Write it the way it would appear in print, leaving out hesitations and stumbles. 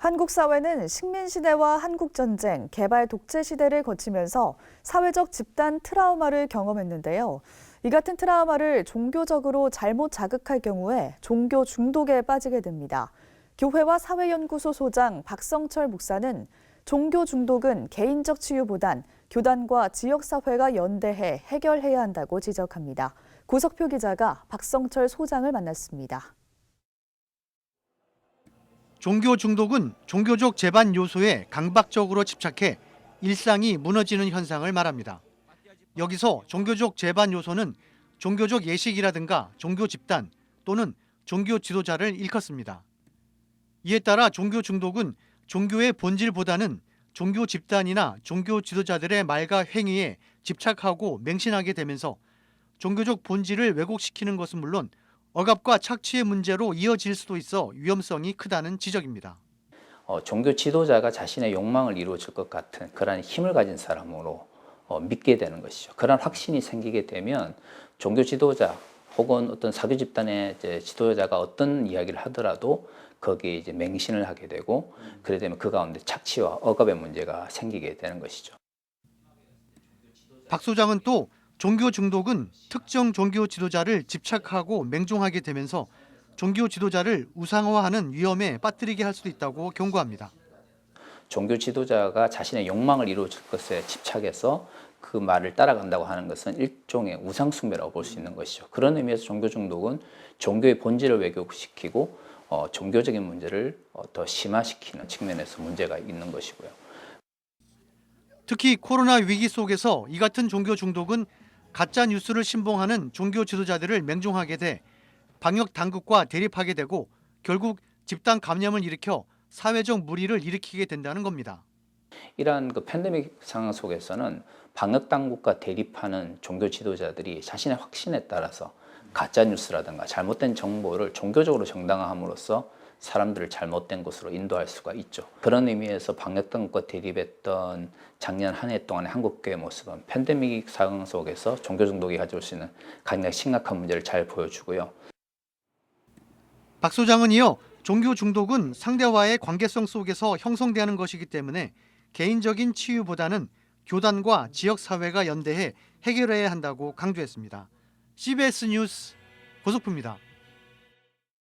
한국 사회는 식민시대와 한국전쟁, 개발 독재 시대를 거치면서 사회적 집단 트라우마를 경험했는데요. 이 같은 트라우마를 종교적으로 잘못 자극할 경우에 종교 중독에 빠지게 됩니다. 교회와 사회연구소 소장 박성철 목사는 종교 중독은 개인적 치유보단 교단과 지역사회가 연대해 해결해야 한다고 지적합니다. 고석표 기자가 박성철 소장을 만났습니다. 종교 중독은 종교적 재반 요소에 강박적으로 집착해 일상이 무너지는 현상을 말합니다. 여기서 종교적 재반 요소는 종교적 예식이라든가 종교 집단 또는 종교 지도자를 일컫습니다. 이에 따라 종교 중독은 종교의 본질보다는 종교 집단이나 종교 지도자들의 말과 행위에 집착하고 맹신하게 되면서 종교적 본질을 왜곡시키는 것은 물론 억압과 착취의 문제로 이어질 수도 있어 위험성이 크다는 지적입니다. 종교 지도자가 자신의 욕망을 이루어줄 것 같은 그러한 힘을 가진 사람으로 믿게 되는 것이죠. 그런 확신이 생기게 되면 종교 지도자 혹은 어떤 사교 집단의 지도자가 어떤 이야기를 하더라도 거기에 이제 맹신을 하게 되고 그래 되면 그 가운데 착취와 억압의 문제가 생기게 되는 것이죠. 박 소장은 또 종교 중독은 특정 종교 지도자를 집착하고 맹종하게 되면서 종교 지도자를 우상화하는 위험에 빠뜨리게 할 수도 있다고 경고합니다. 종교 지도자가 자신의 욕망을 이루어줄 것에 집착해서 그 말을 따라간다고 하는 것은 일종의 우상 숭배라고 볼 수 있는 것이죠. 그런 의미에서 종교 중독은 종교의 본질을 왜곡시키고 종교적인 문제를 더 심화시키는 측면에서 문제가 있는 것이고요. 특히 코로나 위기 속에서 이 같은 종교 중독은 가짜 뉴스를 신봉하는 종교 지도자들을 맹종하게 돼 방역 당국과 대립하게 되고 결국 집단 감염을 일으켜 사회적 무리를 일으키게 된다는 겁니다. 이러한 팬데믹 상황 속에서는 방역 당국과 대립하는 종교 지도자들이 자신의 확신에 따라서 가짜 뉴스라든가 잘못된 정보를 종교적으로 정당화함으로써 사람들을 잘못된 곳으로 인도할 수가 있죠. 그런 의미에서 방역 당국과 대립했던 작년 한 해 동안의 한국교회 모습은 팬데믹 상황 속에서 종교 중독이 가져올 수 있는 굉장히 심각한 문제를 잘 보여주고요. 박 소장은 이어 종교 중독은 상대와의 관계성 속에서 형성되는 것이기 때문에 개인적인 치유보다는 교단과 지역사회가 연대해 해결해야 한다고 강조했습니다. CBS 뉴스 고석표입니다.